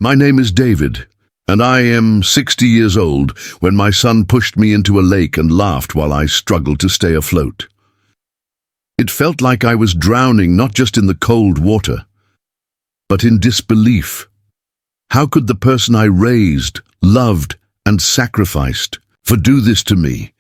My name is David, and I am 60 years old when my son pushed me into a lake and laughed while I struggled to stay afloat. It felt like I was drowning not just in the cold water, but in disbelief. How could the person I raised, loved, and sacrificed do this to me?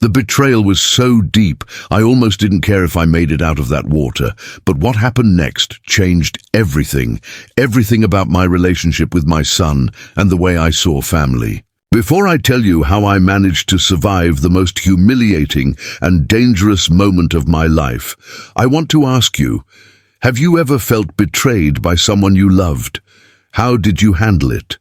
The betrayal was so deep, I almost didn't care if I made it out of that water. But what happened next changed everything. Everything about my relationship with my son and the way I saw family. Before I tell you how I managed to survive the most humiliating and dangerous moment of my life, I want to ask you, have you ever felt betrayed by someone you loved? How did you handle it?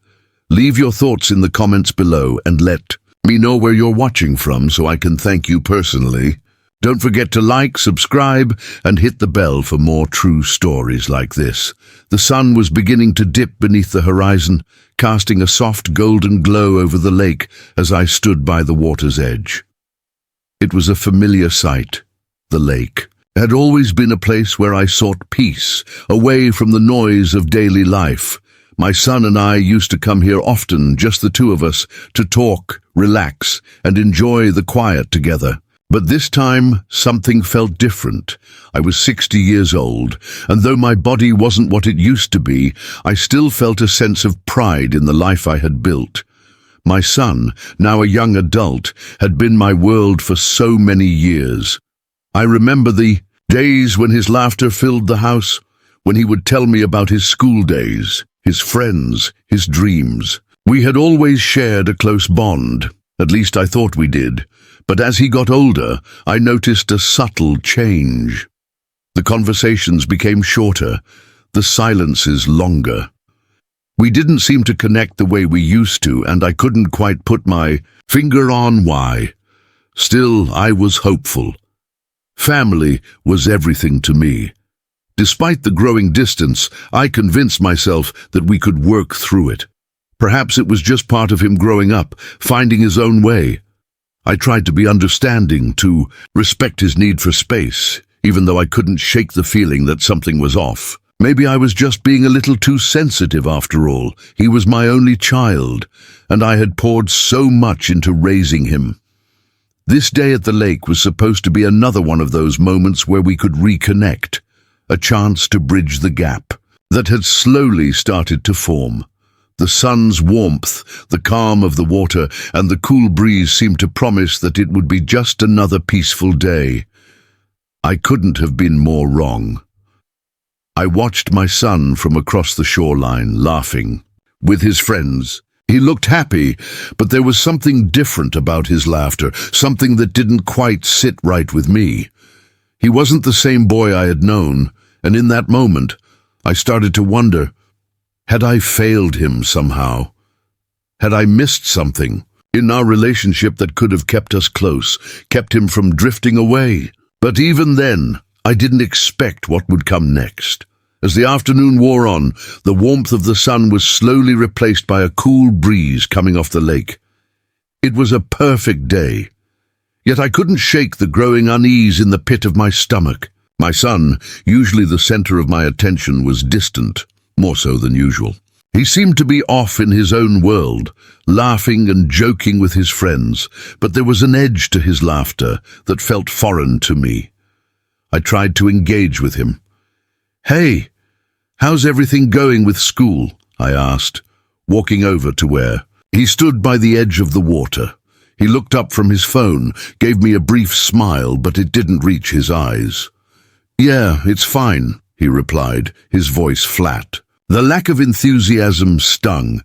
Leave your thoughts in the comments below and let me know where you're watching from so I can thank you personally. Don't forget to like, subscribe, and hit the bell for more true stories like this. The sun was beginning to dip beneath the horizon, casting a soft golden glow over the lake as I stood by the water's edge. It was a familiar sight. The lake had always been a place where I sought peace, away from the noise of daily life. My son and I used to come here often, just the two of us, to talk, relax, and enjoy the quiet together. But this time, something felt different. I was 60 years old, and though my body wasn't what it used to be, I still felt a sense of pride in the life I had built. My son, now a young adult, had been my world for so many years. I remember the days when his laughter filled the house, when he would tell me about his school days, his friends, his dreams. We had always shared a close bond, at least I thought we did, but as he got older, I noticed a subtle change. The conversations became shorter, the silences longer. We didn't seem to connect the way we used to, and I couldn't quite put my finger on why. Still, I was hopeful. Family was everything to me. Despite the growing distance, I convinced myself that we could work through it. Perhaps it was just part of him growing up, finding his own way. I tried to be understanding, to respect his need for space, even though I couldn't shake the feeling that something was off. Maybe I was just being a little too sensitive after all. He was my only child, and I had poured so much into raising him. This day at the lake was supposed to be another one of those moments where we could reconnect. A chance to bridge the gap that had slowly started to form. The sun's warmth, the calm of the water, and the cool breeze seemed to promise that it would be just another peaceful day. I couldn't have been more wrong. I watched my son from across the shoreline, laughing with his friends. He looked happy, but there was something different about his laughter, something that didn't quite sit right with me. He wasn't the same boy I had known, and in that moment, I started to wonder, had I failed him somehow? Had I missed something in our relationship that could have kept us close, kept him from drifting away? But even then, I didn't expect what would come next. As the afternoon wore on, the warmth of the sun was slowly replaced by a cool breeze coming off the lake. It was a perfect day. Yet I couldn't shake the growing unease in the pit of my stomach. My son, usually the center of my attention, was distant, more so than usual. He seemed to be off in his own world, laughing and joking with his friends, but there was an edge to his laughter that felt foreign to me. I tried to engage with him. "Hey, how's everything going with school?" I asked, walking over to where he stood by the edge of the water. He looked up from his phone, gave me a brief smile, but it didn't reach his eyes. "Yeah, it's fine," he replied, his voice flat. The lack of enthusiasm stung,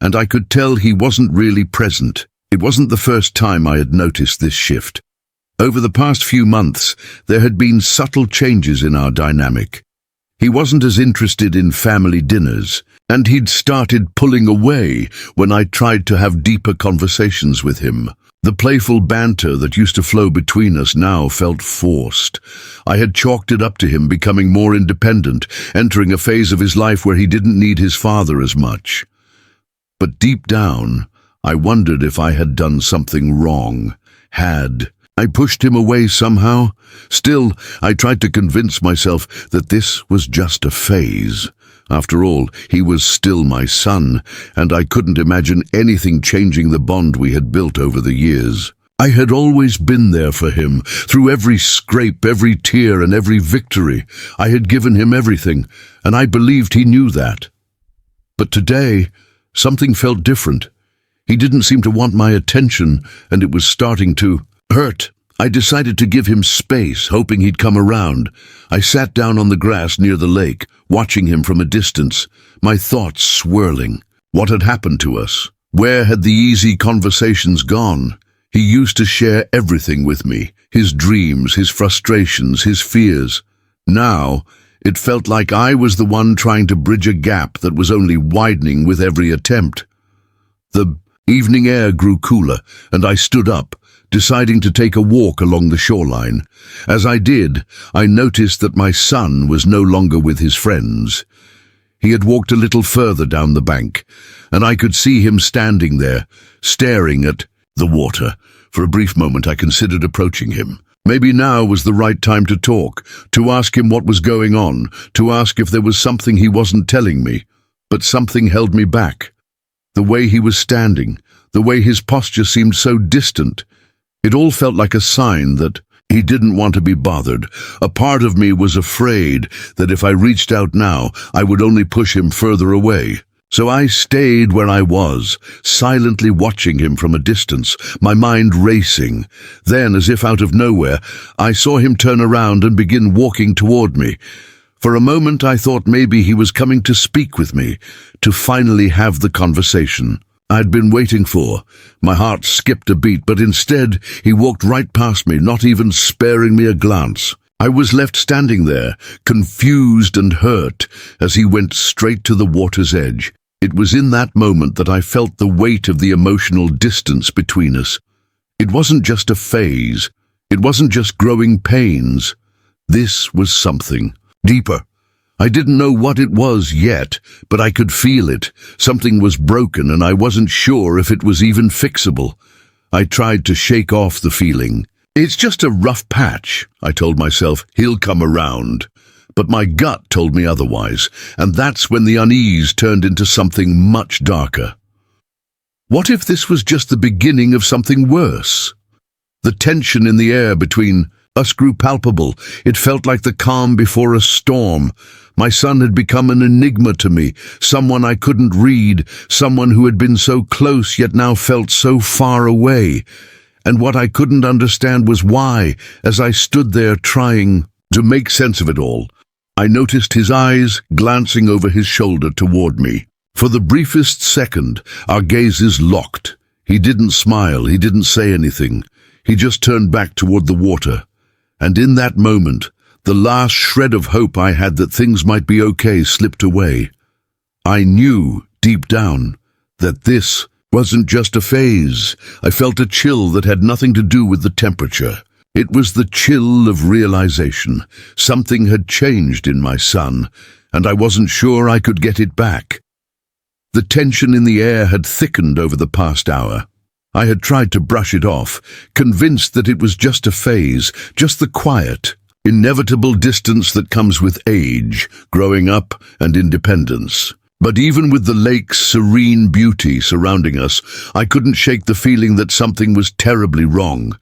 and I could tell he wasn't really present. It wasn't the first time I had noticed this shift. Over the past few months, there had been subtle changes in our dynamic. He wasn't as interested in family dinners, and he'd started pulling away when I tried to have deeper conversations with him. The playful banter that used to flow between us now felt forced. I had chalked it up to him becoming more independent, entering a phase of his life where he didn't need his father as much. But deep down, I wondered if I had done something wrong. Had I pushed him away somehow? Still, I tried to convince myself that this was just a phase. After all, he was still my son, and I couldn't imagine anything changing the bond we had built over the years. I had always been there for him, through every scrape, every tear, and every victory. I had given him everything, and I believed he knew that. But today, something felt different. He didn't seem to want my attention, and it was starting to hurt. I decided to give him space, hoping he'd come around. I sat down on the grass near the lake, watching him from a distance, my thoughts swirling. What had happened to us? Where had the easy conversations gone? He used to share everything with me, his dreams, his frustrations, his fears. Now, it felt like I was the one trying to bridge a gap that was only widening with every attempt. The evening air grew cooler, and I stood up, deciding to take a walk along the shoreline. As I did, I noticed that my son was no longer with his friends. He had walked a little further down the bank, and I could see him standing there, staring at the water. For a brief moment I considered approaching him. Maybe now was the right time to talk, to ask him what was going on, to ask if there was something he wasn't telling me. But something held me back. The way he was standing, the way his posture seemed so distant. It all felt like a sign that he didn't want to be bothered. A part of me was afraid that if I reached out now, I would only push him further away. So I stayed where I was, silently watching him from a distance, my mind racing. Then, as if out of nowhere, I saw him turn around and begin walking toward me. For a moment I thought maybe he was coming to speak with me, to finally have the conversation I'd been waiting for. My heart skipped a beat, but instead he walked right past me, not even sparing me a glance. I was left standing there, confused and hurt, as he went straight to the water's edge. It was in that moment that I felt the weight of the emotional distance between us. It wasn't just a phase. It wasn't just growing pains. This was something deeper. I didn't know what it was yet, but I could feel it. Something was broken, and I wasn't sure if it was even fixable. I tried to shake off the feeling. It's just a rough patch, I told myself. He'll come around. But my gut told me otherwise, and that's when the unease turned into something much darker. What if this was just the beginning of something worse? The tension in the air between us grew palpable. It felt like the calm before a storm. My son had become an enigma to me, someone I couldn't read, someone who had been so close yet now felt so far away. And what I couldn't understand was why, as I stood there trying to make sense of it all. I noticed his eyes glancing over his shoulder toward me. For the briefest second, our gazes locked. He didn't smile, he didn't say anything. He just turned back toward the water. And in that moment, the last shred of hope I had that things might be okay slipped away. I knew, deep down, that this wasn't just a phase. I felt a chill that had nothing to do with the temperature. It was the chill of realization. Something had changed in my son, and I wasn't sure I could get it back. The tension in the air had thickened over the past hour. I had tried to brush it off, convinced that it was just a phase, just the quiet, inevitable distance that comes with age, growing up, and independence. But even with the lake's serene beauty surrounding us, I couldn't shake the feeling that something was terribly wrong.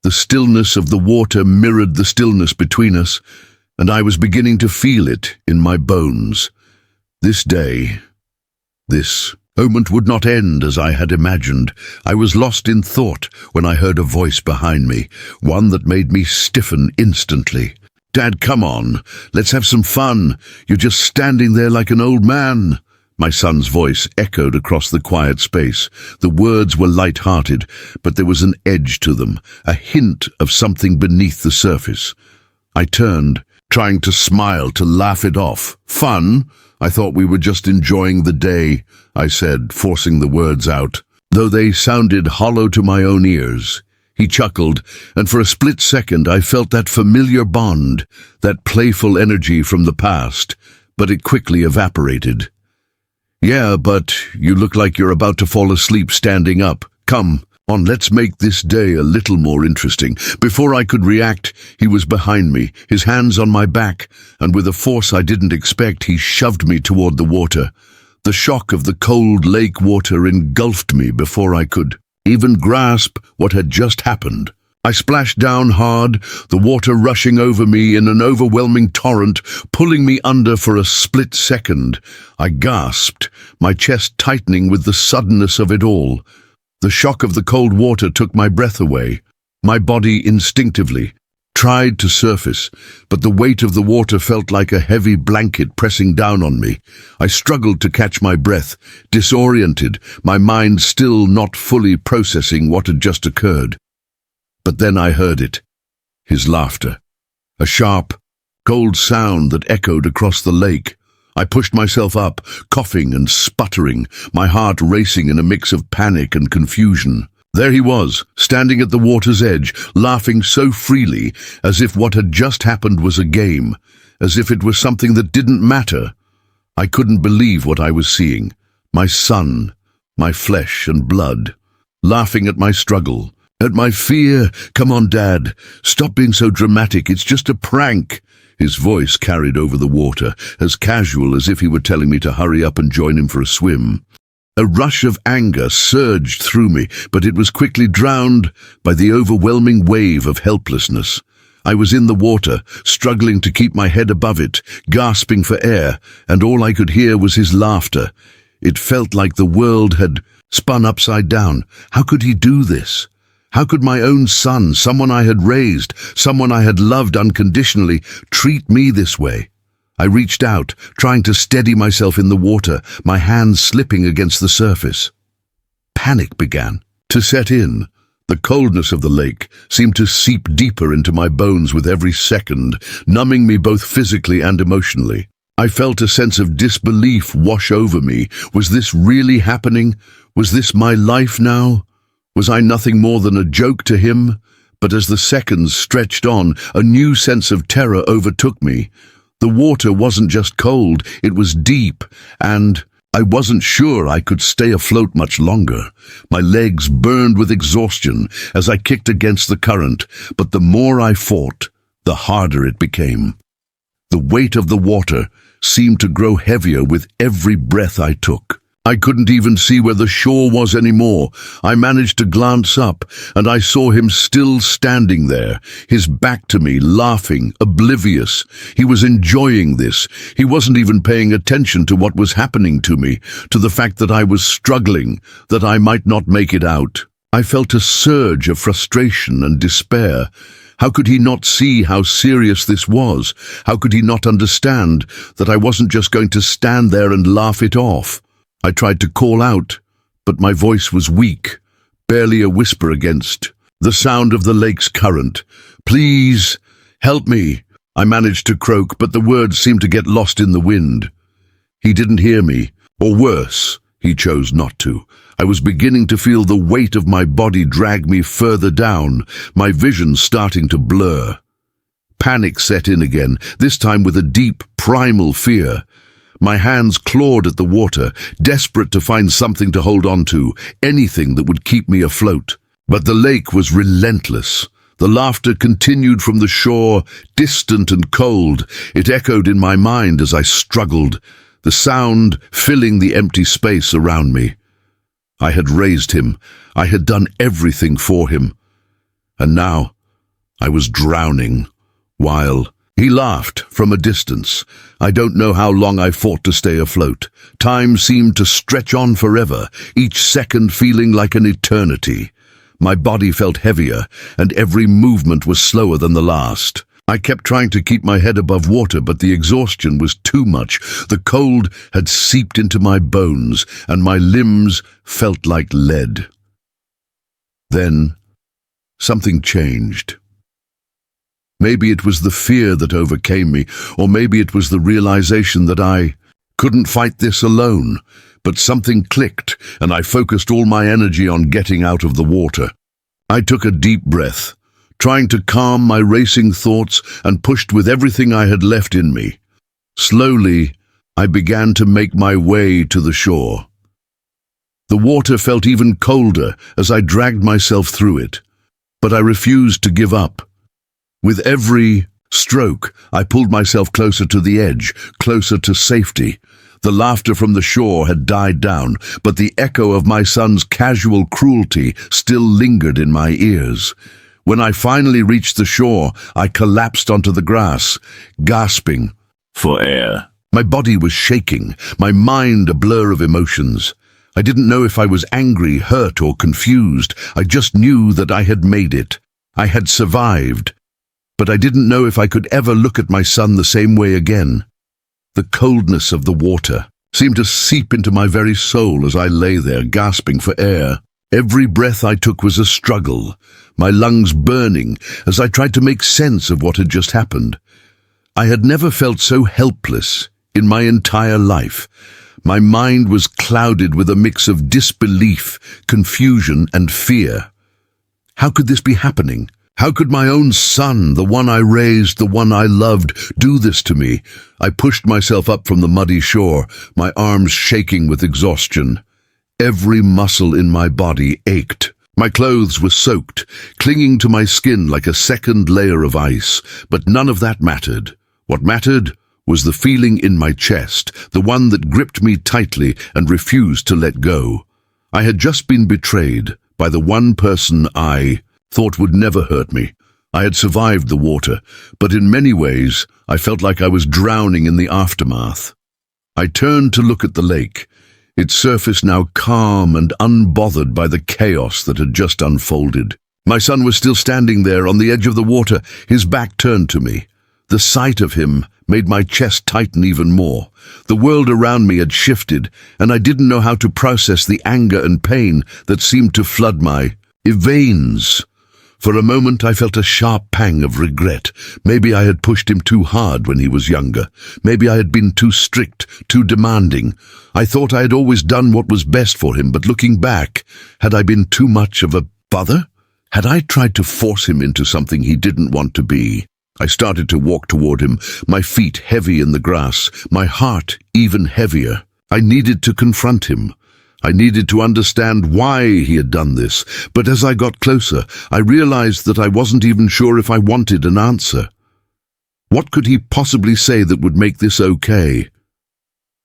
The stillness of the water mirrored the stillness between us, and I was beginning to feel it in my bones. This moment would not end as I had imagined. I was lost in thought when I heard a voice behind me, one that made me stiffen instantly. "Dad, come on, let's have some fun. You're just standing there like an old man." My son's voice echoed across the quiet space. The words were light-hearted, but there was an edge to them, a hint of something beneath the surface. I turned, trying to smile, to laugh it off. "Fun? I thought we were just enjoying the day," I said, forcing the words out, though they sounded hollow to my own ears. He chuckled, and for a split second I felt that familiar bond, that playful energy from the past, but it quickly evaporated. "Yeah, but you look like you're about to fall asleep standing up. Come, On, let's make this day a little more interesting. Before I could react, he was behind me, his hands on my back, and with a force I didn't expect, he shoved me toward the water. The shock of the cold lake water engulfed me before I could even grasp what had just happened. I splashed down hard, the water rushing over me in an overwhelming torrent, pulling me under for a split second. I gasped, my chest tightening with the suddenness of it all. The shock of the cold water took my breath away. My body instinctively tried to surface, but the weight of the water felt like a heavy blanket pressing down on me. I struggled to catch my breath, disoriented, my mind still not fully processing what had just occurred. But then I heard it, his laughter, a sharp, cold sound that echoed across the lake. I pushed myself up, coughing and sputtering, my heart racing in a mix of panic and confusion. There he was, standing at the water's edge, laughing so freely, as if what had just happened was a game, as if it was something that didn't matter. I couldn't believe what I was seeing. My son, my flesh and blood, laughing at my struggle, at my fear. "Come on, Dad, stop being so dramatic, it's just a prank." His voice carried over the water, as casual as if he were telling me to hurry up and join him for a swim. A rush of anger surged through me, but it was quickly drowned by the overwhelming wave of helplessness. I was in the water, struggling to keep my head above it, gasping for air, and all I could hear was his laughter. It felt like the world had spun upside down. How could he do this? How could my own son, someone I had raised, someone I had loved unconditionally, treat me this way? I reached out, trying to steady myself in the water, my hands slipping against the surface. Panic began to set in. The coldness of the lake seemed to seep deeper into my bones with every second, numbing me both physically and emotionally. I felt a sense of disbelief wash over me. Was this really happening? Was this my life now? Was I nothing more than a joke to him? But as the seconds stretched on, a new sense of terror overtook me. The water wasn't just cold, it was deep, and I wasn't sure I could stay afloat much longer. My legs burned with exhaustion as I kicked against the current, but the more I fought, the harder it became. The weight of the water seemed to grow heavier with every breath I took. I couldn't even see where the shore was anymore. I managed to glance up, and I saw him still standing there, his back to me, laughing, oblivious. He was enjoying this. He wasn't even paying attention to what was happening to me, to the fact that I was struggling, that I might not make it out. I felt a surge of frustration and despair. How could he not see how serious this was? How could he not understand that I wasn't just going to stand there and laugh it off? I tried to call out, but my voice was weak, barely a whisper against the sound of the lake's current. "Please, help me," I managed to croak, but the words seemed to get lost in the wind. He didn't hear me, or worse, he chose not to. I was beginning to feel the weight of my body drag me further down, my vision starting to blur. Panic set in again, this time with a deep, primal fear. My hands clawed at the water, desperate to find something to hold on to, anything that would keep me afloat. But the lake was relentless. The laughter continued from the shore, distant and cold. It echoed in my mind as I struggled, the sound filling the empty space around me. I had raised him. I had done everything for him. And now I was drowning, while he laughed from a distance. I don't know how long I fought to stay afloat. Time seemed to stretch on forever, each second feeling like an eternity. My body felt heavier, and every movement was slower than the last. I kept trying to keep my head above water, but the exhaustion was too much. The cold had seeped into my bones, and my limbs felt like lead. Then, something changed. Maybe it was the fear that overcame me, or maybe it was the realization that I couldn't fight this alone. But something clicked, and I focused all my energy on getting out of the water. I took a deep breath, trying to calm my racing thoughts, and pushed with everything I had left in me. Slowly, I began to make my way to the shore. The water felt even colder as I dragged myself through it. But I refused to give up. With every stroke, I pulled myself closer to the edge, closer to safety. The laughter from the shore had died down, but the echo of my son's casual cruelty still lingered in my ears. When I finally reached the shore, I collapsed onto the grass, gasping for air. My body was shaking, my mind a blur of emotions. I didn't know if I was angry, hurt, or confused. I just knew that I had made it. I had survived. But I didn't know if I could ever look at my son the same way again. The coldness of the water seemed to seep into my very soul as I lay there, gasping for air. Every breath I took was a struggle, my lungs burning as I tried to make sense of what had just happened. I had never felt so helpless in my entire life. My mind was clouded with a mix of disbelief, confusion, and fear. How could this be happening? How could my own son, the one I raised, the one I loved, do this to me? I pushed myself up from the muddy shore, my arms shaking with exhaustion. Every muscle in my body ached. My clothes were soaked, clinging to my skin like a second layer of ice, but none of that mattered. What mattered was the feeling in my chest, the one that gripped me tightly and refused to let go. I had just been betrayed by the one person I thought would never hurt me. I had survived the water, but in many ways I felt like I was drowning in the aftermath. I turned to look at the lake, its surface now calm and unbothered by the chaos that had just unfolded. My son was still standing there on the edge of the water, his back turned to me. The sight of him made my chest tighten even more. The world around me had shifted, and I didn't know how to process the anger and pain that seemed to flood my veins. For a moment I felt a sharp pang of regret. Maybe I had pushed him too hard when he was younger. Maybe I had been too strict, too demanding. I thought I had always done what was best for him, but looking back, had I been too much of a father? Had I tried to force him into something he didn't want to be? I started to walk toward him, my feet heavy in the grass, my heart even heavier. I needed to confront him. I needed to understand why he had done this, but as I got closer, I realized that I wasn't even sure if I wanted an answer. What could he possibly say that would make this okay?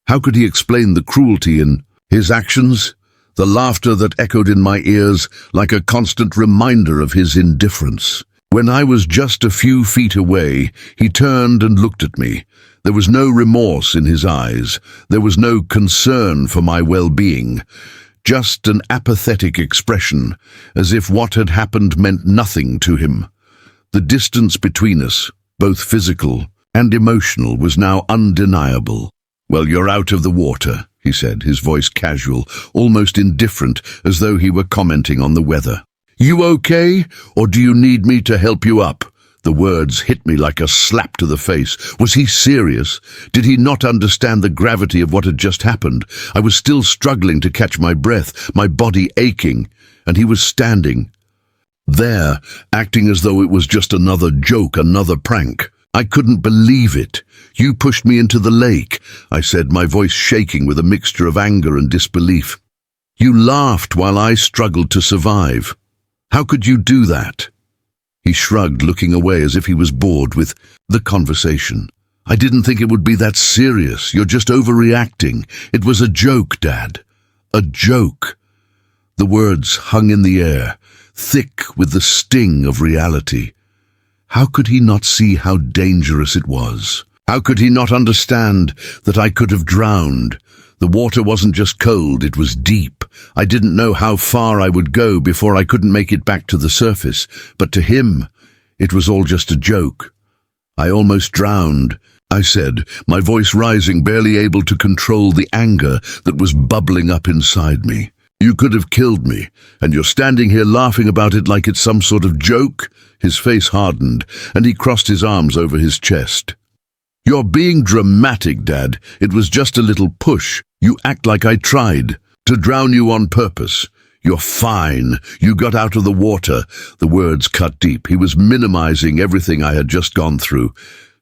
How could he explain the cruelty in his actions, the laughter that echoed in my ears like a constant reminder of his indifference? When I was just a few feet away, he turned and looked at me. There was no remorse in his eyes. There was no concern for my well-being. Just an apathetic expression, as if what had happened meant nothing to him. The distance between us, both physical and emotional, was now undeniable. "Well, you're out of the water," he said, his voice casual, almost indifferent, as though he were commenting on the weather. "You okay, or do you need me to help you up?" The words hit me like a slap to the face. Was he serious? Did he not understand the gravity of what had just happened? I was still struggling to catch my breath, my body aching, and he was standing there, acting as though it was just another joke, another prank. I couldn't believe it. "You pushed me into the lake," I said, my voice shaking with a mixture of anger and disbelief. "You laughed while I struggled to survive. How could you do that?" He shrugged, looking away as if he was bored with the conversation. "I didn't think it would be that serious. You're just overreacting. It was a joke, Dad. A joke." The words hung in the air, thick with the sting of reality. How could he not see how dangerous it was? How could he not understand that I could have drowned? The water wasn't just cold, it was deep. I didn't know how far I would go before I couldn't make it back to the surface, but to him, it was all just a joke. "I almost drowned," I said, my voice rising, barely able to control the anger that was bubbling up inside me. "You could have killed me, and you're standing here laughing about it like it's some sort of joke?" His face hardened, and he crossed his arms over his chest. "You're being dramatic, Dad. It was just a little push. You act like I tried to drown you on purpose. You're fine. You got out of the water." The words cut deep. He was minimizing everything I had just gone through.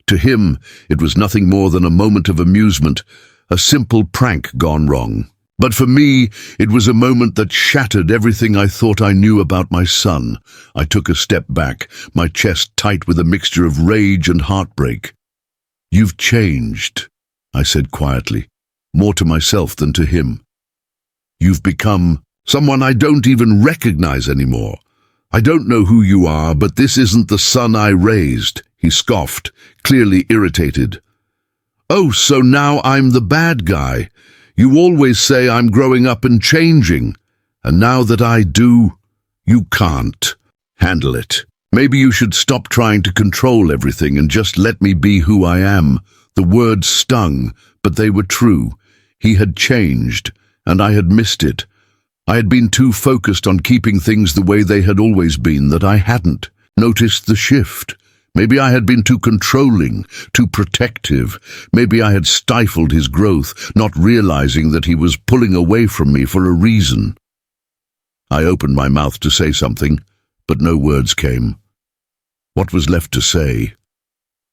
To him, it was nothing more than a moment of amusement, a simple prank gone wrong. But for me, it was a moment that shattered everything I thought I knew about my son. I took a step back, my chest tight with a mixture of rage and heartbreak. "You've changed," I said quietly, more to myself than to him. "You've become someone I don't even recognize anymore. I don't know who you are, but this isn't the son I raised," he scoffed, clearly irritated. "Oh, so now I'm the bad guy. You always say I'm growing up and changing, and now that I do, you can't handle it. Maybe you should stop trying to control everything and just let me be who I am." The words stung, but they were true. He had changed, and I had missed it. I had been too focused on keeping things the way they had always been that I hadn't noticed the shift. Maybe I had been too controlling, too protective. Maybe I had stifled his growth, not realizing that he was pulling away from me for a reason. I opened my mouth to say something, but no words came. What was left to say?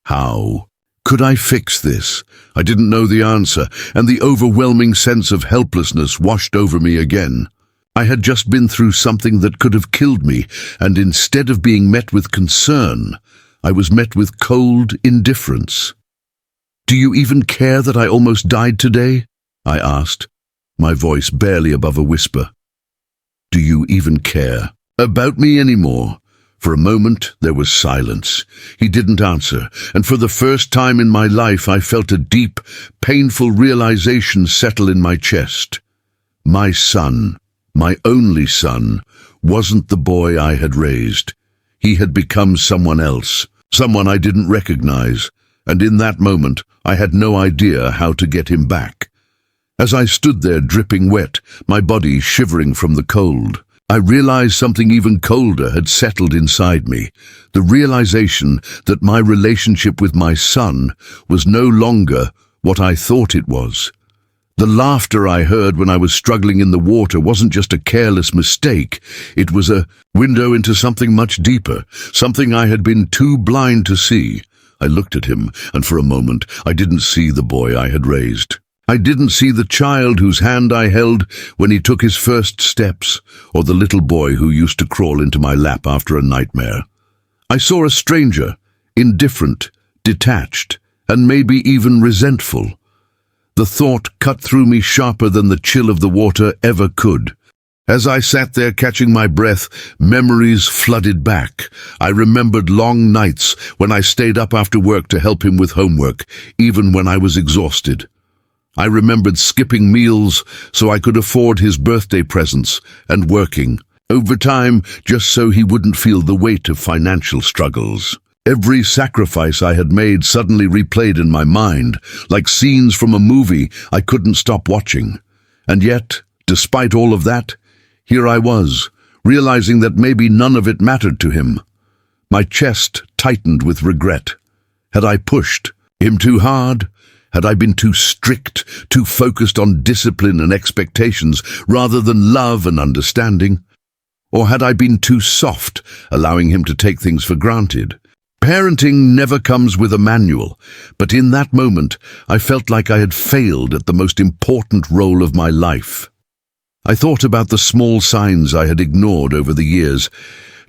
How could I fix this? I didn't know the answer, and the overwhelming sense of helplessness washed over me again. I had just been through something that could have killed me, and instead of being met with concern, I was met with cold indifference. "Do you even care that I almost died today?" I asked, my voice barely above a whisper. "Do you even care about me anymore?" For a moment, there was silence. He didn't answer, and for the first time in my life, I felt a deep, painful realization settle in my chest. My son, my only son, wasn't the boy I had raised. He had become someone else, someone I didn't recognize, and in that moment, I had no idea how to get him back. As I stood there dripping wet, my body shivering from the cold, I realized something even colder had settled inside me, the realization that my relationship with my son was no longer what I thought it was. The laughter I heard when I was struggling in the water wasn't just a careless mistake. It was a window into something much deeper, something I had been too blind to see. I looked at him, and for a moment I didn't see the boy I had raised. I didn't see the child whose hand I held when he took his first steps, or the little boy who used to crawl into my lap after a nightmare. I saw a stranger, indifferent, detached, and maybe even resentful. The thought cut through me sharper than the chill of the water ever could. As I sat there catching my breath, memories flooded back. I remembered long nights when I stayed up after work to help him with homework, even when I was exhausted. I remembered skipping meals so I could afford his birthday presents and working overtime just so he wouldn't feel the weight of financial struggles. Every sacrifice I had made suddenly replayed in my mind, like scenes from a movie I couldn't stop watching. And yet, despite all of that, here I was, realizing that maybe none of it mattered to him. My chest tightened with regret. Had I pushed him too hard? Had I been too strict, too focused on discipline and expectations rather than love and understanding? Or had I been too soft, allowing him to take things for granted? Parenting never comes with a manual, but in that moment, I felt like I had failed at the most important role of my life. I thought about the small signs I had ignored over the years,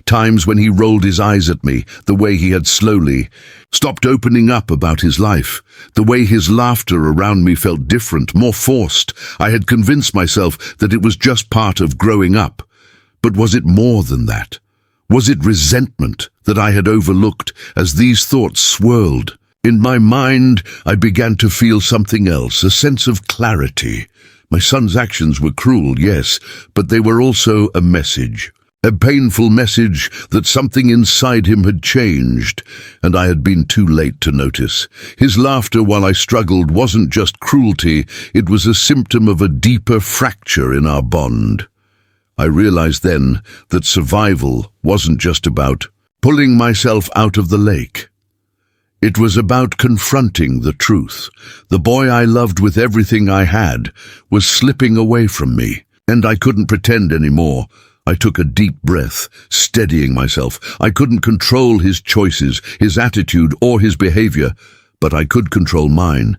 times when he rolled his eyes at me, the way he had slowly stopped opening up about his life, the way his laughter around me felt different, more forced. I had convinced myself that it was just part of growing up. But was it more than that? Was it resentment that I had overlooked as these thoughts swirled? In my mind, I began to feel something else, a sense of clarity. My son's actions were cruel, yes, but they were also a message. A painful message that something inside him had changed, and I had been too late to notice. His laughter while I struggled wasn't just cruelty, it was a symptom of a deeper fracture in our bond. I realized then that survival wasn't just about pulling myself out of the lake. It was about confronting the truth. The boy I loved with everything I had was slipping away from me, and I couldn't pretend anymore. I took a deep breath, steadying myself. I couldn't control his choices, his attitude, or his behavior, but I could control mine.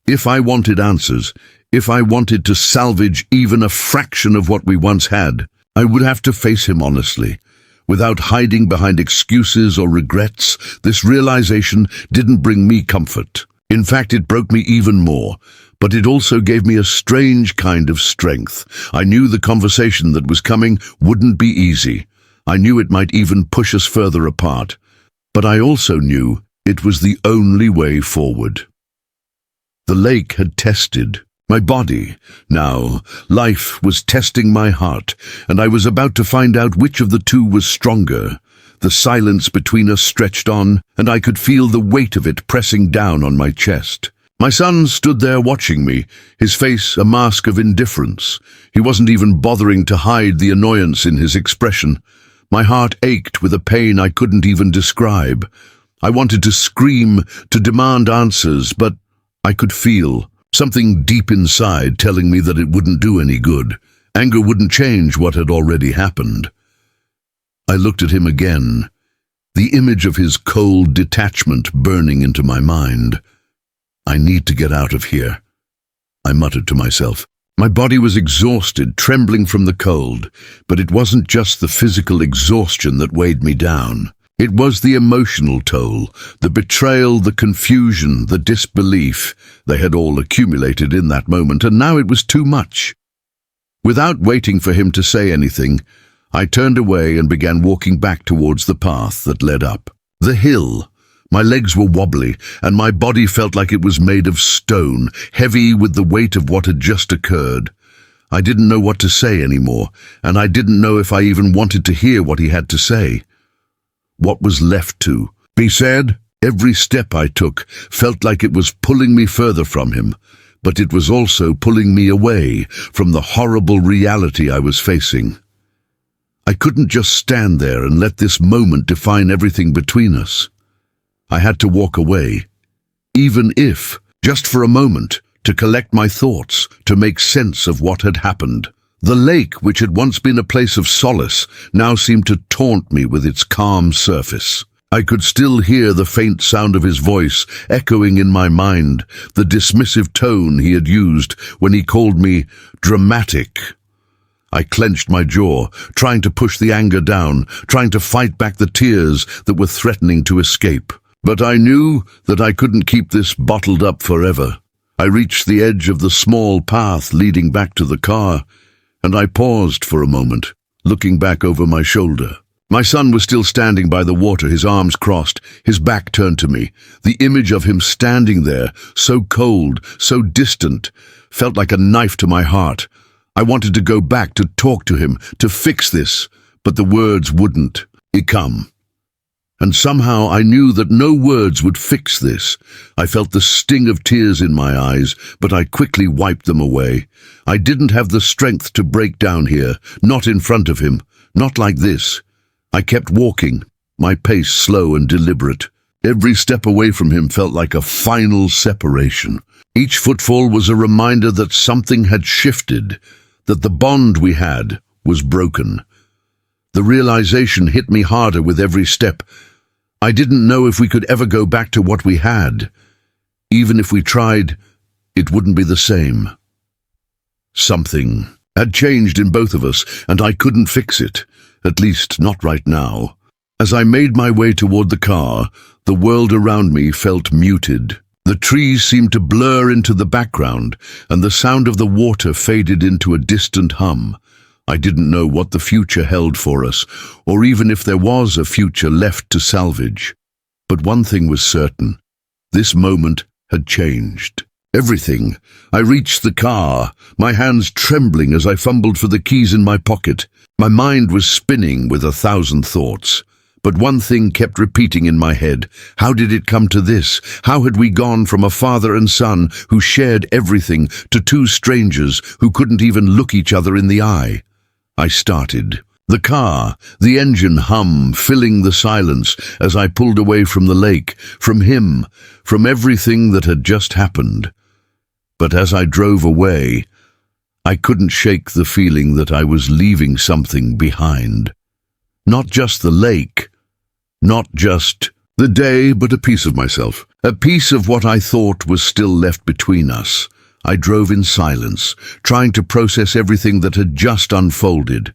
If I wanted answers, if I wanted to salvage even a fraction of what we once had, I would have to face him honestly. Without hiding behind excuses or regrets, this realization didn't bring me comfort. In fact, it broke me even more, but it also gave me a strange kind of strength. I knew the conversation that was coming wouldn't be easy. I knew it might even push us further apart. But I also knew it was the only way forward. The lake had tested my body. Now, life was testing my heart, and I was about to find out which of the two was stronger. The silence between us stretched on, and I could feel the weight of it pressing down on my chest. My son stood there watching me, his face a mask of indifference. He wasn't even bothering to hide the annoyance in his expression. My heart ached with a pain I couldn't even describe. I wanted to scream, to demand answers, but I could feel something deep inside telling me that it wouldn't do any good. Anger wouldn't change what had already happened. I looked at him again, the image of his cold detachment burning into my mind. I need to get out of here, I muttered to myself. My body was exhausted, trembling from the cold, but it wasn't just the physical exhaustion that weighed me down. It was the emotional toll, the betrayal, the confusion, the disbelief. They had all accumulated in that moment, and now it was too much. Without waiting for him to say anything, I turned away and began walking back towards the path that led up. The hill. My legs were wobbly, and my body felt like it was made of stone, heavy with the weight of what had just occurred. I didn't know what to say anymore, and I didn't know if I even wanted to hear what he had to say. What was left to be said? Every step I took felt like it was pulling me further from him, but it was also pulling me away from the horrible reality I was facing. I couldn't just stand there and let this moment define everything between us. I had to walk away, even if, just for a moment, to collect my thoughts, to make sense of what had happened. The lake, which had once been a place of solace, now seemed to taunt me with its calm surface. I could still hear the faint sound of his voice echoing in my mind, the dismissive tone he had used when he called me dramatic. I clenched my jaw, trying to push the anger down, trying to fight back the tears that were threatening to escape. But I knew that I couldn't keep this bottled up forever. I reached the edge of the small path leading back to the car, and I paused for a moment, looking back over my shoulder. My son was still standing by the water, his arms crossed, his back turned to me. The image of him standing there, so cold, so distant, felt like a knife to my heart. I wanted to go back, to talk to him, to fix this, but the words wouldn't come. And somehow I knew that no words would fix this. I felt the sting of tears in my eyes, but I quickly wiped them away. I didn't have the strength to break down here, not in front of him, not like this. I kept walking, my pace slow and deliberate. Every step away from him felt like a final separation. Each footfall was a reminder that something had shifted, that the bond we had was broken. The realization hit me harder with every step. I didn't know if we could ever go back to what we had. Even if we tried, it wouldn't be the same. Something had changed in both of us, and I couldn't fix it, at least not right now. As I made my way toward the car, the world around me felt muted. The trees seemed to blur into the background, and the sound of the water faded into a distant hum. I didn't know what the future held for us, or even if there was a future left to salvage. But one thing was certain. This moment had changed. Everything. I reached the car, my hands trembling as I fumbled for the keys in my pocket. My mind was spinning with 1,000 thoughts. But one thing kept repeating in my head. How did it come to this? How had we gone from a father and son who shared everything to two strangers who couldn't even look each other in the eye? I started. The car, the engine hum filling the silence as I pulled away from the lake, from him, from everything that had just happened. But as I drove away, I couldn't shake the feeling that I was leaving something behind. Not just the lake, not just the day, but a piece of myself. A piece of what I thought was still left between us. I drove in silence, trying to process everything that had just unfolded.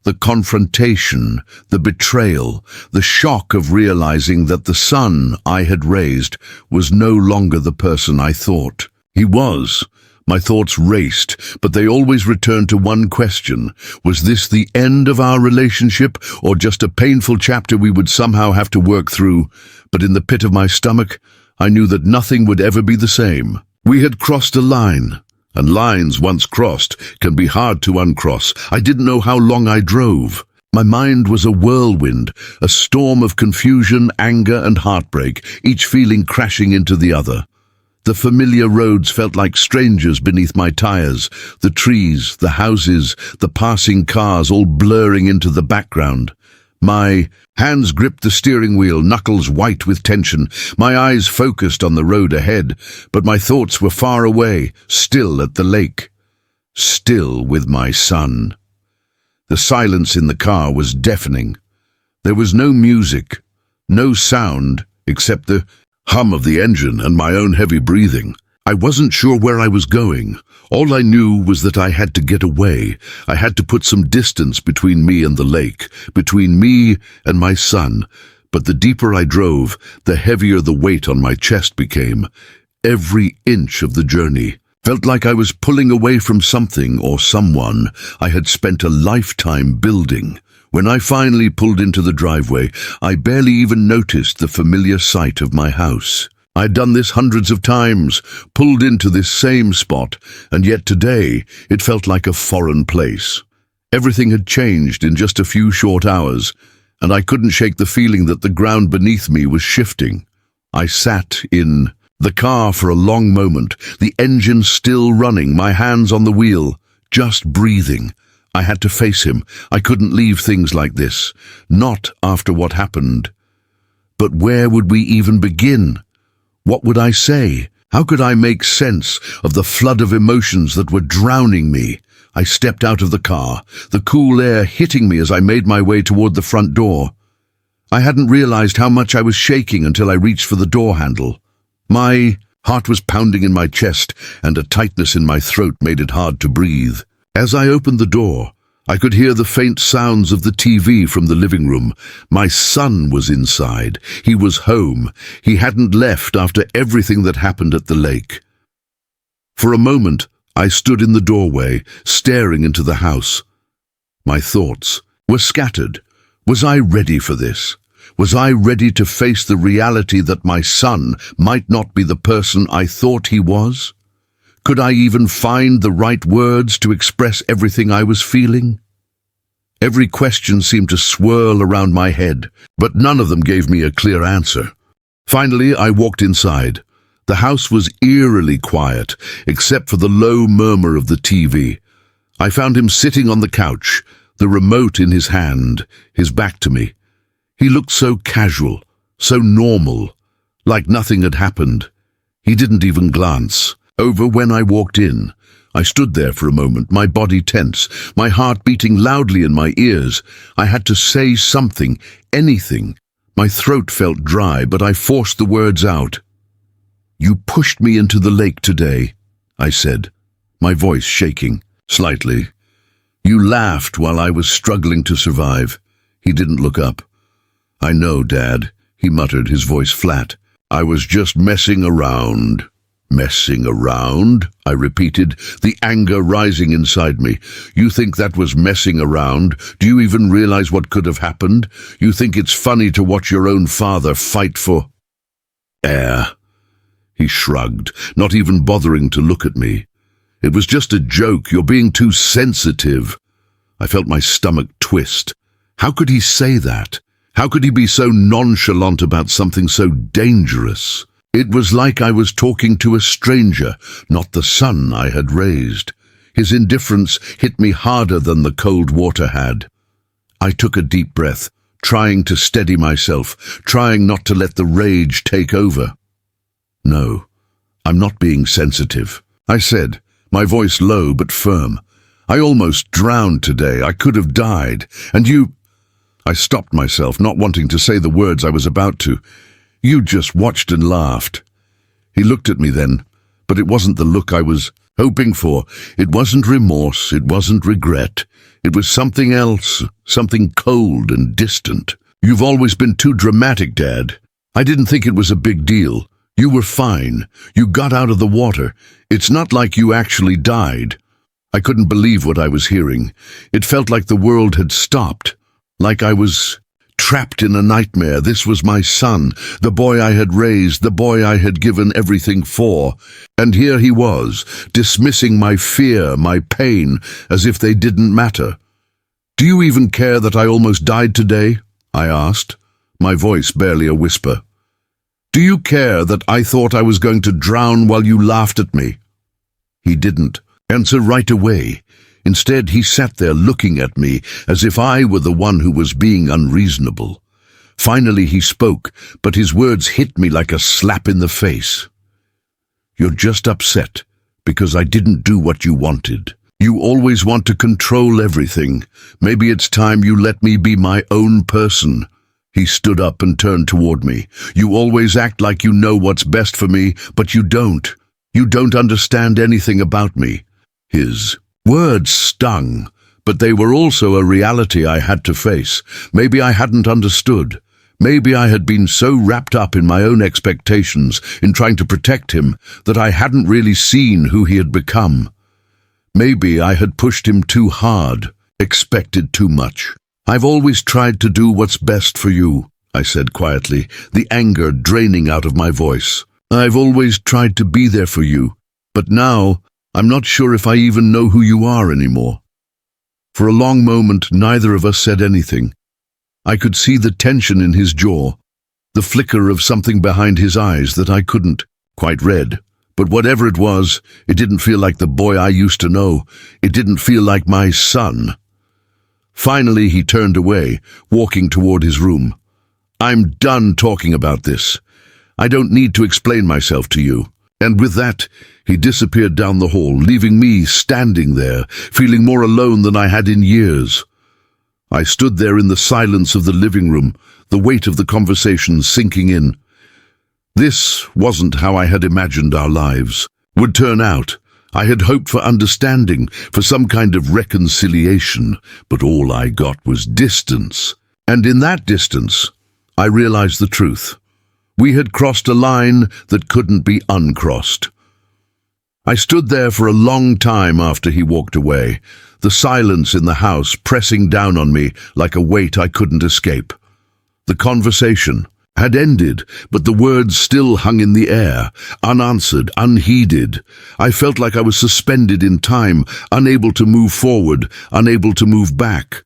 The confrontation, the betrayal, the shock of realizing that the son I had raised was no longer the person I thought he was. My thoughts raced, but they always returned to one question. Was this the end of our relationship, or just a painful chapter we would somehow have to work through? But in the pit of my stomach, I knew that nothing would ever be the same. We had crossed a line, and lines once crossed can be hard to uncross. I didn't know how long I drove. My mind was a whirlwind, a storm of confusion, anger, and heartbreak, each feeling crashing into the other. The familiar roads felt like strangers beneath my tires, the trees, the houses, the passing cars all blurring into the background. My hands gripped the steering wheel, knuckles white with tension, my eyes focused on the road ahead, but my thoughts were far away, still at the lake, still with my son. The silence in the car was deafening. There was no music, no sound, except the hum of the engine and my own heavy breathing. I wasn't sure where I was going. All I knew was that I had to get away. I had to put some distance between me and the lake, between me and my son. But the deeper I drove, the heavier the weight on my chest became. Every inch of the journey felt like I was pulling away from something or someone I had spent a lifetime building. When I finally pulled into the driveway, I barely even noticed the familiar sight of my house. I'd done this hundreds of times, pulled into this same spot, and yet today it felt like a foreign place. Everything had changed in just a few short hours, and I couldn't shake the feeling that the ground beneath me was shifting. I sat in the car for a long moment, the engine still running, my hands on the wheel, just breathing. I had to face him. I couldn't leave things like this, not after what happened. But where would we even begin? What would I say? How could I make sense of the flood of emotions that were drowning me? I stepped out of the car, the cool air hitting me as I made my way toward the front door. I hadn't realized how much I was shaking until I reached for the door handle. My heart was pounding in my chest, and a tightness in my throat made it hard to breathe. As I opened the door, I could hear the faint sounds of the TV from the living room. My son was inside. He was home. He hadn't left after everything that happened at the lake. For a moment, I stood in the doorway, staring into the house. My thoughts were scattered. Was I ready for this? Was I ready to face the reality that my son might not be the person I thought he was? Could I even find the right words to express everything I was feeling? Every question seemed to swirl around my head, but none of them gave me a clear answer. Finally, I walked inside. The house was eerily quiet, except for the low murmur of the TV. I found him sitting on the couch, the remote in his hand, his back to me. He looked so casual, so normal, like nothing had happened. He didn't even glance over when I walked in. I stood there for a moment, my body tense, my heart beating loudly in my ears. I had to say something, anything. My throat felt dry, but I forced the words out. "You pushed me into the lake today," I said, my voice shaking slightly. "You laughed while I was struggling to survive." He didn't look up. "I know, Dad," he muttered, his voice flat. "I was just messing around." "Messing around?" I repeated, the anger rising inside me. "You think that was messing around? Do you even realize what could have happened? You think it's funny to watch your own father fight for air?" He shrugged, not even bothering to look at me. "It was just a joke. You're being too sensitive." I felt my stomach twist. How could he say that? How could he be so nonchalant about something so dangerous? It was like I was talking to a stranger, not the son I had raised. His indifference hit me harder than the cold water had. I took a deep breath, trying to steady myself, trying not to let the rage take over. "No, I'm not being sensitive," I said, my voice low but firm. "I almost drowned today. I could have died. And you—" I stopped myself, not wanting to say the words I was about to. You just watched and laughed." He looked at me then, but it wasn't the look I was hoping for. It wasn't remorse, it wasn't regret. It was something else, something cold and distant. "You've always been too dramatic, Dad. I didn't think it was a big deal. You were fine. You got out of the water. It's not like you actually died." I couldn't believe what I was hearing. It felt like the world had stopped, like I was trapped in a nightmare. This was my son, the boy I had raised, the boy I had given everything for. And here he was, dismissing my fear, my pain, as if they didn't matter. "Do you even care that I almost died today?" I asked, my voice barely a whisper. "Do you care that I thought I was going to drown while you laughed at me?" He didn't answer right away. Instead, he sat there looking at me as if I were the one who was being unreasonable. Finally he spoke, but his words hit me like a slap in the face. "You're just upset because I didn't do what you wanted. You always want to control everything. Maybe it's time you let me be my own person." He stood up and turned toward me. "You always act like you know what's best for me, but you don't. You don't understand anything about me." His words stung, but they were also a reality I had to face. Maybe I hadn't understood. Maybe I had been so wrapped up in my own expectations, in trying to protect him, that I hadn't really seen who he had become. Maybe I had pushed him too hard, expected too much. "I've always tried to do what's best for you," I said quietly, the anger draining out of my voice. "I've always tried to be there for you, but now I'm not sure if I even know who you are anymore." For a long moment, neither of us said anything. I could see the tension in his jaw, the flicker of something behind his eyes that I couldn't quite read. But whatever it was, it didn't feel like the boy I used to know. It didn't feel like my son. Finally, he turned away, walking toward his room. "I'm done talking about this. I don't need to explain myself to you." And with that, he disappeared down the hall, leaving me standing there, feeling more alone than I had in years. I stood there in the silence of the living room, the weight of the conversation sinking in. This wasn't how I had imagined our lives would turn out. I had hoped for understanding, for some kind of reconciliation, but all I got was distance. And in that distance, I realized the truth. We had crossed a line that couldn't be uncrossed. I stood there for a long time after he walked away, the silence in the house pressing down on me like a weight I couldn't escape. The conversation had ended, but the words still hung in the air, unanswered, unheeded. I felt like I was suspended in time, unable to move forward, unable to move back.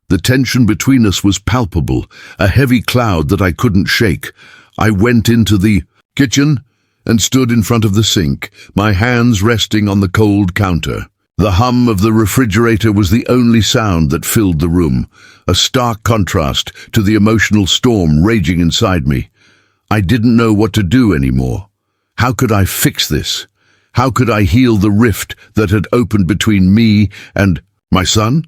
The tension between us was palpable, a heavy cloud that I couldn't shake. I went into the kitchen and stood in front of the sink, my hands resting on the cold counter. The hum of the refrigerator was the only sound that filled the room, a stark contrast to the emotional storm raging inside me. I didn't know what to do anymore. How could I fix this? How could I heal the rift that had opened between me and my son?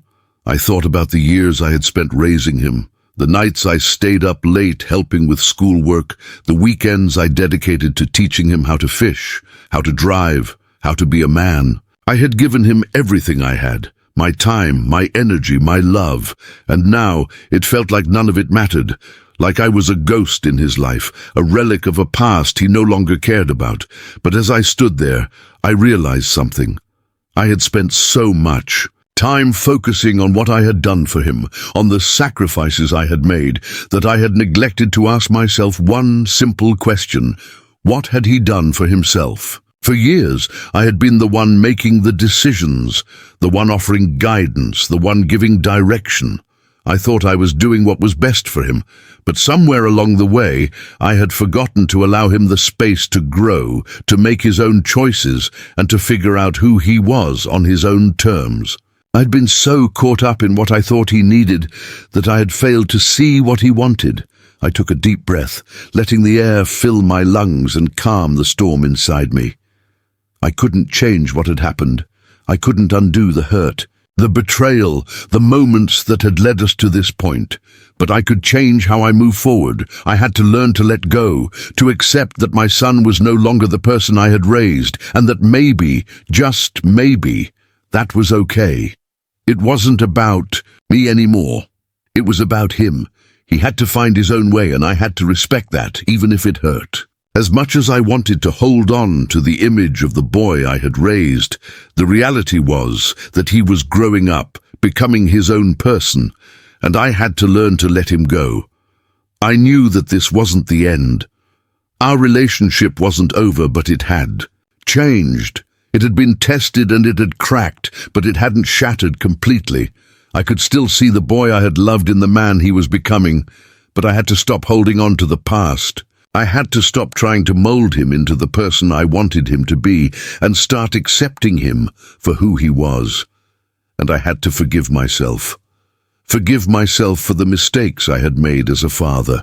I thought about the years I had spent raising him, the nights I stayed up late helping with schoolwork, the weekends I dedicated to teaching him how to fish, how to drive, how to be a man. I had given him everything I had, my time, my energy, my love, and now it felt like none of it mattered, like I was a ghost in his life, a relic of a past he no longer cared about. But as I stood there, I realized something. I had spent so much time focusing on what I had done for him, on the sacrifices I had made, that I had neglected to ask myself one simple question: what had he done for himself? For years, I had been the one making the decisions, the one offering guidance, the one giving direction. I thought I was doing what was best for him, but somewhere along the way, I had forgotten to allow him the space to grow, to make his own choices, and to figure out who he was on his own terms. I'd been so caught up in what I thought he needed that I had failed to see what he wanted. I took a deep breath, letting the air fill my lungs and calm the storm inside me. I couldn't change what had happened. I couldn't undo the hurt. the betrayal, the moments that had led us to this point. But I could change how I move forward. I had to learn to let go, to accept that my son was no longer the person I had raised, and that maybe, just maybe, that was okay. It wasn't about me anymore. It was about him. He had to find his own way, and I had to respect that, even if it hurt. As much as I wanted to hold on to the image of the boy I had raised, the reality was that he was growing up, becoming his own person, and I had to learn to let him go. I knew that this wasn't the end. Our relationship wasn't over, but it had changed. It had been tested and it had cracked, but it hadn't shattered completely. I could still see the boy I had loved in the man he was becoming, but I had to stop holding on to the past. I had to stop trying to mold him into the person I wanted him to be and start accepting him for who he was. And I had to forgive myself. Forgive myself for the mistakes I had made as a father,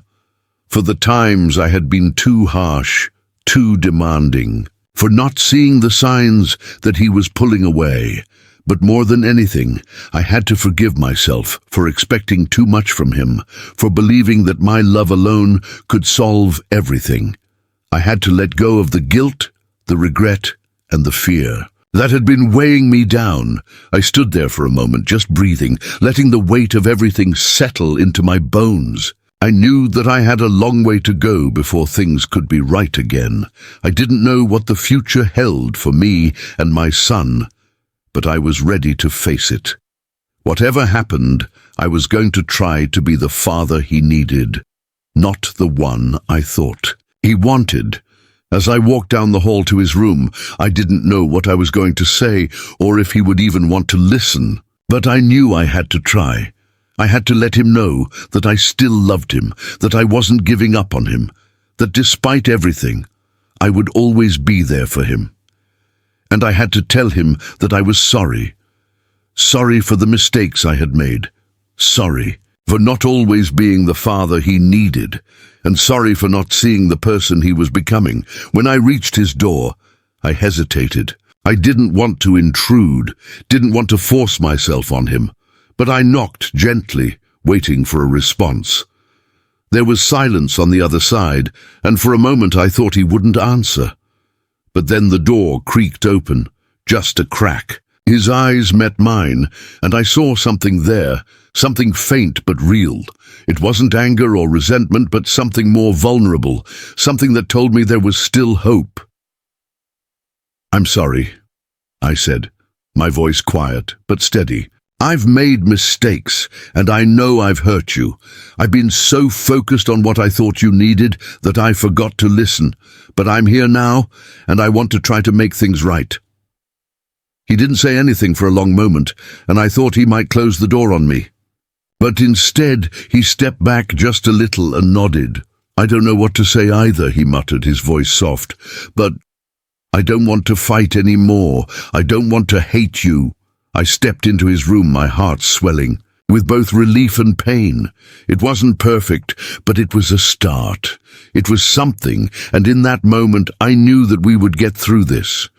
for the times I had been too harsh, too demanding, for not seeing the signs that he was pulling away. But more than anything, I had to forgive myself for expecting too much from him, for believing that my love alone could solve everything. I had to let go of the guilt, the regret, and the fear that had been weighing me down. I stood there for a moment, just breathing, letting the weight of everything settle into my bones. I knew that I had a long way to go before things could be right again. I didn't know what the future held for me and my son, but I was ready to face it. Whatever happened, I was going to try to be the father he needed, not the one I thought he wanted. As I walked down the hall to his room, I didn't know what I was going to say or if he would even want to listen, but I knew I had to try. I had to let him know that I still loved him, that I wasn't giving up on him, that despite everything, I would always be there for him. And I had to tell him that I was sorry. Sorry for the mistakes I had made. Sorry for not always being the father he needed. And sorry for not seeing the person he was becoming. When I reached his door, I hesitated. I didn't want to intrude, didn't want to force myself on him. But I knocked gently, waiting for a response. There was silence on the other side, and for a moment I thought he wouldn't answer. But then the door creaked open, just a crack. His eyes met mine, and I saw something there, something faint but real. It wasn't anger or resentment, but something more vulnerable, something that told me there was still hope. "I'm sorry," I said, my voice quiet but steady. "I've made mistakes, and I know I've hurt you. I've been so focused on what I thought you needed that I forgot to listen. But I'm here now, and I want to try to make things right." He didn't say anything for a long moment, and I thought he might close the door on me. But instead, he stepped back just a little and nodded. "I don't know what to say either," he muttered, his voice soft. "But I don't want to fight anymore. I don't want to hate you." I stepped into his room, my heart swelling, with both relief and pain. It wasn't perfect, but it was a start. It was something, and in that moment I knew that we would get through this.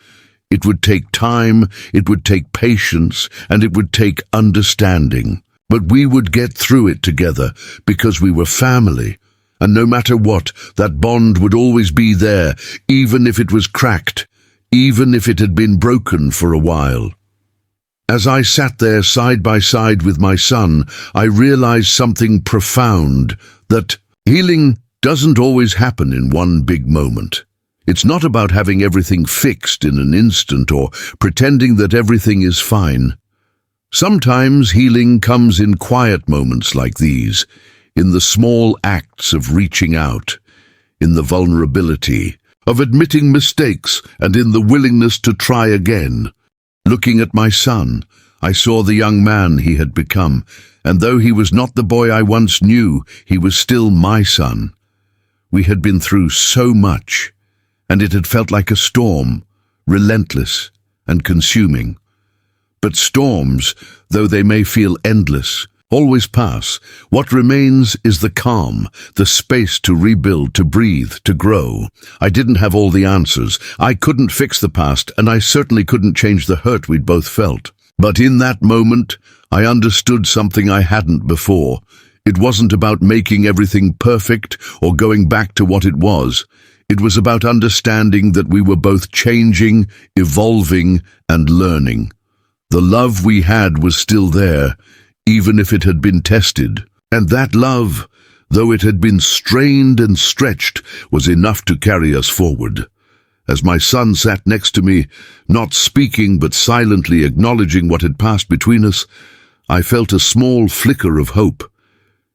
It would take time, it would take patience, and it would take understanding. But we would get through it together, because we were family. And no matter what, that bond would always be there, even if it was cracked, even if it had been broken for a while. As I sat there side by side with my son, I realized something profound, that healing doesn't always happen in one big moment. It's not about having everything fixed in an instant or pretending that everything is fine. Sometimes healing comes in quiet moments like these, in the small acts of reaching out, in the vulnerability of admitting mistakes, and in the willingness to try again. Looking at my son, I saw the young man he had become, and though he was not the boy I once knew, he was still my son. We had been through so much, and it had felt like a storm, relentless and consuming. But storms, though they may feel endless, always pass. What remains is the calm, the space to rebuild, to breathe, to grow. I didn't have all the answers. I couldn't fix the past, and I certainly couldn't change the hurt we'd both felt. But in that moment, I understood something I hadn't before. It wasn't about making everything perfect or going back to what it was. It was about understanding that we were both changing, evolving, and learning. The love we had was still there, even if it had been tested. And that love, though it had been strained and stretched, was enough to carry us forward. As my son sat next to me, not speaking but silently acknowledging what had passed between us, I felt a small flicker of hope.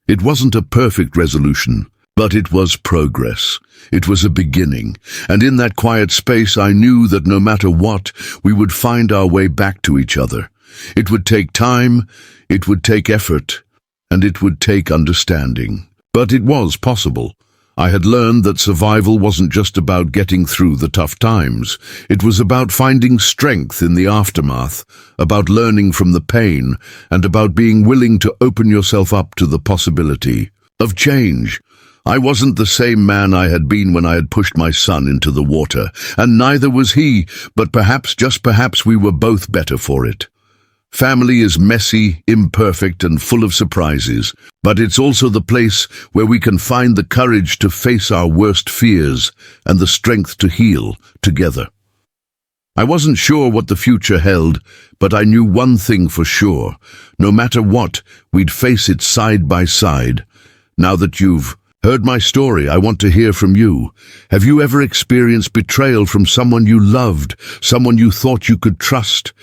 It wasn't a perfect resolution, but it was progress. It was a beginning, and in that quiet space I knew that no matter what, we would find our way back to each other. It would take time, it would take effort, and it would take understanding. But it was possible. I had learned that survival wasn't just about getting through the tough times. It was about finding strength in the aftermath, about learning from the pain, and about being willing to open yourself up to the possibility of change. I wasn't the same man I had been when I had pushed my son into the water, and neither was he, but perhaps, just perhaps, we were both better for it. Family is messy, imperfect, and full of surprises, but it's also the place where we can find the courage to face our worst fears and the strength to heal together. I wasn't sure what the future held, but I knew one thing for sure. No matter what, we'd face it side by side. Now that you've heard my story, I want to hear from you. Have you ever experienced betrayal from someone you loved, someone you thought you could trust?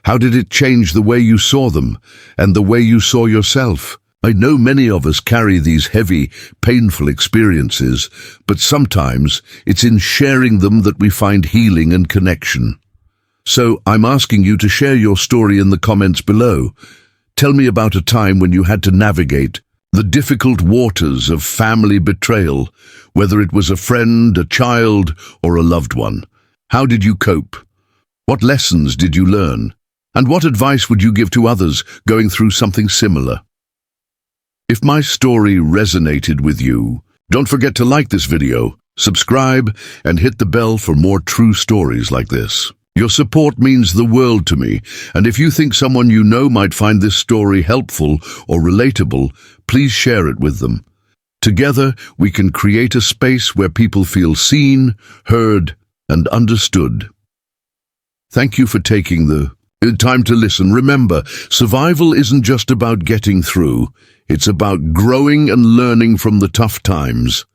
How did it change the way you saw them and the way you saw yourself? I know many of us carry these heavy, painful experiences, but sometimes it's in sharing them that we find healing and connection. So I'm asking you to share your story in the comments below. Tell me about a time when you had to navigate the difficult waters of family betrayal, whether it was a friend, a child, or a loved one. How did you cope? What lessons did you learn? And what advice would you give to others going through something similar? If my story resonated with you, don't forget to like this video, subscribe, and hit the bell for more true stories like this. Your support means the world to me, and if you think someone you know might find this story helpful or relatable, please share it with them. Together, we can create a space where people feel seen, heard, and understood. Thank you for taking the time to listen. Remember, survival isn't just about getting through. It's about growing and learning from the tough times.